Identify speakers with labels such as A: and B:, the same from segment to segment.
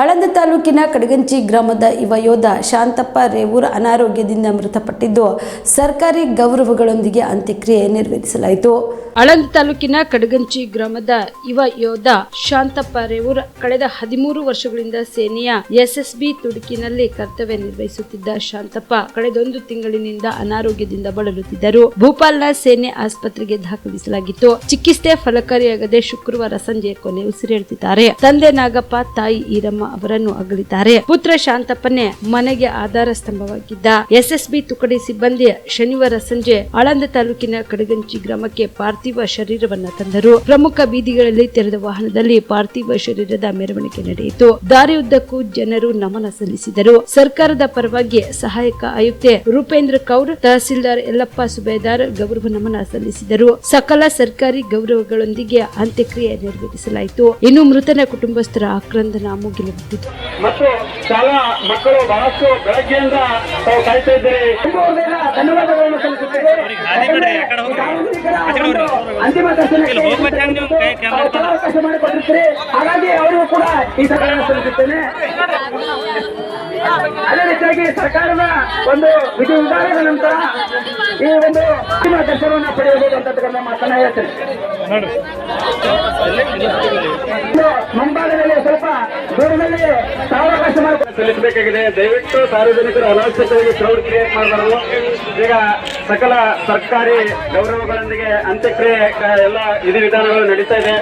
A: ಆಳಂದ ತಾಲೂಕಿನ ಕಡಗಂಚಿ ಗ್ರಾಮದ ಯುವ ಯೋಧ ಶಾಂತಪ್ಪ ರೇವೂರ್ ಅನಾರೋಗ್ಯದಿಂದ ಮೃತಪಟ್ಟಿದ್ದು ಸರ್ಕಾರಿ ಗೌರವಗಳೊಂದಿಗೆ ಅಂತ್ಯಕ್ರಿಯೆ ನೆರವೇರಿಸಲಾಯಿತು. ಆಳಂದ ತಾಲೂಕಿನ ಕಡಗಂಚಿ ಗ್ರಾಮದ ಯುವ ಯೋಧ ಶಾಂತಪ್ಪ ರೇವೂರ್ ಕಳೆದ 13 ವರ್ಷಗಳಿಂದ ಸೇನೆಯ ಎಸ್ಎಸ್ಬಿ ತುಡುಕಿನಲ್ಲಿ ಕರ್ತವ್ಯ ನಿರ್ವಹಿಸುತ್ತಿದ್ದ ಶಾಂತಪ್ಪ ಕಳೆದೊಂದು ತಿಂಗಳಿನಿಂದ ಅನಾರೋಗ್ಯದಿಂದ ಬಳಲುತ್ತಿದ್ದರು. ಭೂಪಾಲ್ನ ಸೇನೆ ಆಸ್ಪತ್ರೆಗೆ ದಾಖಲಿಸಲಾಗಿತ್ತು. ಚಿಕಿತ್ಸೆ ಫಲಕಾರಿಯಾಗದೆ ಶುಕ್ರವಾರ ಸಂಜೆ ಕೊನೆ ಉಸಿರೆಳೆದಿದ್ದಾರೆ. ತಂದೆ ನಾಗಪ್ಪ, ತಾಯಿ ಈರಮ್ಮ ಅವರನ್ನು ಅಗಲಿದ್ದಾರೆ. ಪುತ್ರ ಶಾಂತಪ್ಪನೇ ಮನೆಗೆ ಆಧಾರ ಸ್ತಂಭವಾಗಿದ್ದ. ಎಸ್ಎಸ್ಬಿ ತುಕಡಿ ಸಿಬ್ಬಂದಿ ಶನಿವಾರ ಸಂಜೆ ಆಳಂದ ತಾಲೂಕಿನ ಕಡಗಂಚಿ ಗ್ರಾಮಕ್ಕೆ ಪಾರ್ಥಿವ ಶರೀರವನ್ನ ತಂದರು. ಪ್ರಮುಖ ಬೀದಿಗಳಲ್ಲಿ ತೆರೆದ ವಾಹನದಲ್ಲಿ ಪಾರ್ಥಿವ ಶರೀರದ ಮೆರವಣಿಗೆ ನಡೆಯಿತು. ದಾರಿಯುದ್ದಕ್ಕೂ ಜನರು ನಮನ ಸಲ್ಲಿಸಿದರು. ಸರ್ಕಾರದ ಪರವಾಗಿ ಸಹಾಯಕ ಆಯುಕ್ತೆ ರೂಪೇಂದ್ರ ಕೌರ್, ತಹಸೀಲ್ದಾರ್ ಯಲ್ಲಪ್ಪ ಸುಬೇದಾರ್ ಗೌರವ ನಮನ ಸಲ್ಲಿಸಿದರು. ಸಕಲ ಸರ್ಕಾರಿ ಗೌರವಗಳೊಂದಿಗೆ ಅಂತ್ಯಕ್ರಿಯೆ ನೆರವೇರಿಸಲಾಯಿತು. ಇನ್ನು ಮೃತನ ಕುಟುಂಬಸ್ಥರ ಆಕ್ರಂದನ ಮುಗಿಲು ಬಿದ್ದಿತು.
B: ಮತ್ತು ಶಾಲಾ ಮಕ್ಕಳು ಬಹಳಷ್ಟು ಬೆಳಗ್ಗೆಯಿಂದ ತಾವು ಕಾಯ್ತಾ ಇದ್ದಾರೆ. ಧನ್ಯವಾದಗಳನ್ನು ಸಲ್ಲಿಸುತ್ತೇವೆ. ಅಂತಿಮ ದರ್ಶನಕ್ಕೆ ಅವಕಾಶ ಮಾಡಿಕೊಟ್ಟಿರ್ತೀರಿ. ಹಾಗಾಗಿ ಅವರಿಗೂ ಕೂಡ ಈ ಸಭೆಯನ್ನು ಸಲ್ಲಿಸುತ್ತೇನೆ. ಅದೇ ರೀತಿಯಾಗಿ ಸರ್ಕಾರದ ಒಂದು ವಿಧಿ ವಿಧಾನದ ನಂತರ ಈ ಒಂದು ಅಂತಿಮ ದರ್ಶನವನ್ನು ಪಡೆಯಬಹುದು ಅಂತ ಮಾತನ್ನ ಹೇಳ್ತೇನೆ. ಮುಂಭಾಗದಲ್ಲಿ ಸ್ವಲ್ಪ ದೂರದಲ್ಲಿ ಅವಕಾಶ ಮಾಡಿ ಸಲ್ಲಿಸಬೇಕಾಗಿದೆ. ದಯವಿಟ್ಟು ಸಾರ್ವಜನಿಕರು ಅನಾವಶ್ಯಕವಾಗಿ ಕ್ರೌಡ್ ಕ್ರಿಯೇಟ್ ಮಾಡಬಾರದು. ಈಗ ಸಕಲ ಸರ್ಕಾರಿ ಗೌರವಗಳೊಂದಿಗೆ ಅಂತ್ಯಕ್ರಿಯೆ ಎಲ್ಲ ವಿಧಿವಿಧಾನಗಳು ನಡೀತಾ ಇದೆ.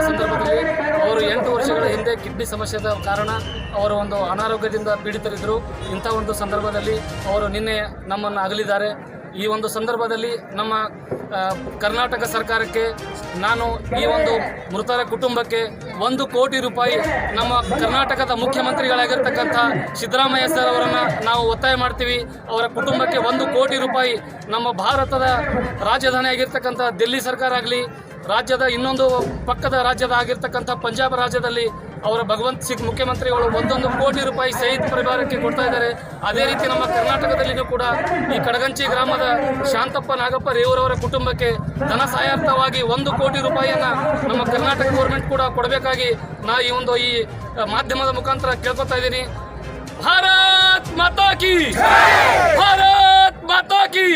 C: ಸಂದರ್ಭದಲ್ಲಿ ಅವರು 8 ವರ್ಷಗಳ ಹಿಂದೆ ಕಿಡ್ನಿ ಸಮಸ್ಯೆದ ಕಾರಣ ಅವರು ಒಂದು ಅನಾರೋಗ್ಯದಿಂದ ಪೀಡಿತರಿದ್ದರು. ಇಂಥ ಒಂದು ಸಂದರ್ಭದಲ್ಲಿ ಅವರು ನಿನ್ನೆ ನಮ್ಮನ್ನು ಅಗಲಿದ್ದಾರೆ. ಈ ಒಂದು ಸಂದರ್ಭದಲ್ಲಿ ನಮ್ಮ ಕರ್ನಾಟಕ ಸರ್ಕಾರಕ್ಕೆ ನಾನು ಈ ಒಂದು ಮೃತರ ಕುಟುಂಬಕ್ಕೆ 1 ಕೋಟಿ ರೂಪಾಯಿ ನಮ್ಮ ಕರ್ನಾಟಕದ ಮುಖ್ಯಮಂತ್ರಿಗಳಾಗಿರ್ತಕ್ಕಂಥ ಸಿದ್ದರಾಮಯ್ಯ ಸರ್ ಅವರನ್ನು ನಾವು ಒತ್ತಾಯ ಮಾಡ್ತೀವಿ. ಅವರ ಕುಟುಂಬಕ್ಕೆ 1 ಕೋಟಿ ರೂಪಾಯಿ ನಮ್ಮ ಭಾರತದ ರಾಜಧಾನಿ ಆಗಿರ್ತಕ್ಕಂಥ ದಿಲ್ಲಿ ಸರ್ಕಾರ ಆಗಲಿ, ರಾಜ್ಯದ ಇನ್ನೊಂದು ಪಕ್ಕದ ರಾಜ್ಯದ ಆಗಿರ್ತಕ್ಕಂಥ ಪಂಜಾಬ್ ರಾಜ್ಯದಲ್ಲಿ ಅವರ ಭಗವಂತ್ ಸಿಂಗ್ ಮುಖ್ಯಮಂತ್ರಿಗಳು 1 ಕೋಟಿ ರೂಪಾಯಿ ಶಹೀದ್ ಪರಿವಾರಕ್ಕೆ ಕೊಡ್ತಾ ಇದ್ದಾರೆ. ಅದೇ ರೀತಿ ನಮ್ಮ ಕರ್ನಾಟಕದಲ್ಲಿಯೂ ಕೂಡ ಈ ಕಡಗಂಚಿ ಗ್ರಾಮದ ಶಾಂತಪ್ಪ ನಾಗಪ್ಪ ರೇವೂರ್ ಅವರ ಕುಟುಂಬಕ್ಕೆ ಧನ ಸಹಾಯಾರ್ಥವಾಗಿ 1 ಕೋಟಿ ರೂಪಾಯಿಯನ್ನು ನಮ್ಮ ಕರ್ನಾಟಕ ಗೌರ್ಮೆಂಟ್ ಕೂಡ ಕೊಡಬೇಕಾಗಿ ನಾ ಈ ಮಾಧ್ಯಮದ ಮುಖಾಂತರ ಕೇಳ್ಕೊತಾ ಇದ್ದೀನಿ. ಭಾರತ್ ಮಾತಾ ಕಿ, ಭಾರತ್ ಮಾತಾ ಕಿ.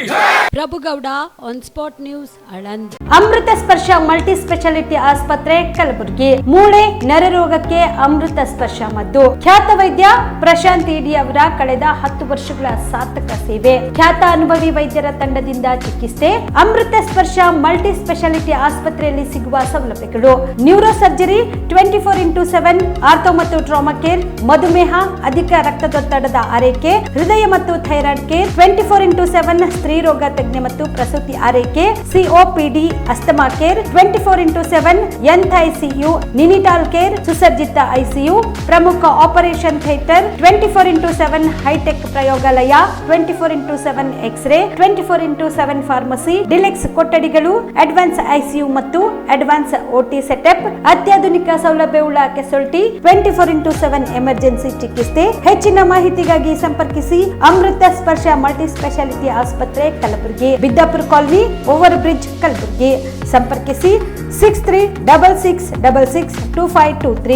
A: Prabhugouda, on spot news, Aland. Amrita Sparsha multi speciality ಆಸ್ಪತ್ರೆ, ಕಲಬುರಗಿ. ಮೂಳೆ ನರರೋಗಕ್ಕೆ ಅಮೃತ ಸ್ಪರ್ಶ ಮದ್ದು. ಖ್ಯಾತ ವೈದ್ಯ ಪ್ರಶಾಂತ್ ಇಡಿ ಅವರ ಕಳೆದ 10 ವರ್ಷಗಳ ಸಾರ್ಥಕ ಸೇವೆ. ಖ್ಯಾತ ಅನುಭವಿ ವೈದ್ಯರ ತಂಡದಿಂದ ಚಿಕಿತ್ಸೆ. ಅಮೃತ ಸ್ಪರ್ಶ ಮಲ್ಟಿ ಸ್ಪೆಷಾಲಿಟಿ ಆಸ್ಪತ್ರೆಯಲ್ಲಿ ಸಿಗುವ ಸೌಲಭ್ಯಗಳು: ನ್ಯೂರೋ ಸರ್ಜರಿ 24x7, ಆರ್ಥೋ ಮತ್ತು ಟ್ರಾಮಾ ಕೇರ್, ಮಧುಮೇಹ, ಅಧಿಕ ರಕ್ತದೊತ್ತಡದ ಆರೈಕೆ, ಹೃದಯ ಮತ್ತು ಥೈರಾಯ್ಡ್ ಕೇರ್ 24x7, ಸ್ತ್ರೀ ರೋಗ
D: ತಜ್ಞ ಮತ್ತು ಪ್ರಸೂತಿ ಆರೈಕೆ, COPD, ಅಸ್ತಮಾ ಕೇರ್, 24/7 ಎಂತ್ ICU, ನಿನಿಟಾಲ್ ಕೇರ್, ಸುಸಜ್ಜಿತ ICU, ಪ್ರಮುಖ ಆಪರೇಷನ್ ಥಿಯೇಟರ್, 24/7 ಹೈಟೆಕ್ ಪ್ರಯೋಗಾಲಯ, 24/7 ಎಕ್ಸ್ರೇ, 24/7 ಫಾರ್ಮಸಿ, ಡಿಲೆಕ್ಸ್ ಕೊಠಡಿಗಳು, ಅಡ್ವಾನ್ಸ್ ICU ಮತ್ತು ಅಡ್ವಾನ್ಸ್ OT ಸೆಟಪ್, ಅತ್ಯಾಧುನಿಕ ಸೌಲಭ್ಯವುಳ್ಳ ಕೆಸೊಲ್ಟಿ, 24/7 ಎಮರ್ಜೆನ್ಸಿ ಚಿಕಿತ್ಸೆ. ಹೆಚ್ಚಿನ ಮಾಹಿತಿಗಾಗಿ ಸಂಪರ್ಕಿಸಿ ಅಮೃತ ಸ್ಪರ್ಶ ಮಲ್ಟಿ ಸ್ಪೆಷಾಲಿಟಿ ಆಸ್ಪತ್ರೆ, Kalaburagi, Biddapura colony, over bridge, Kalaburagi. ಸಂಪರ್ಕಿಸಿ 6366662523.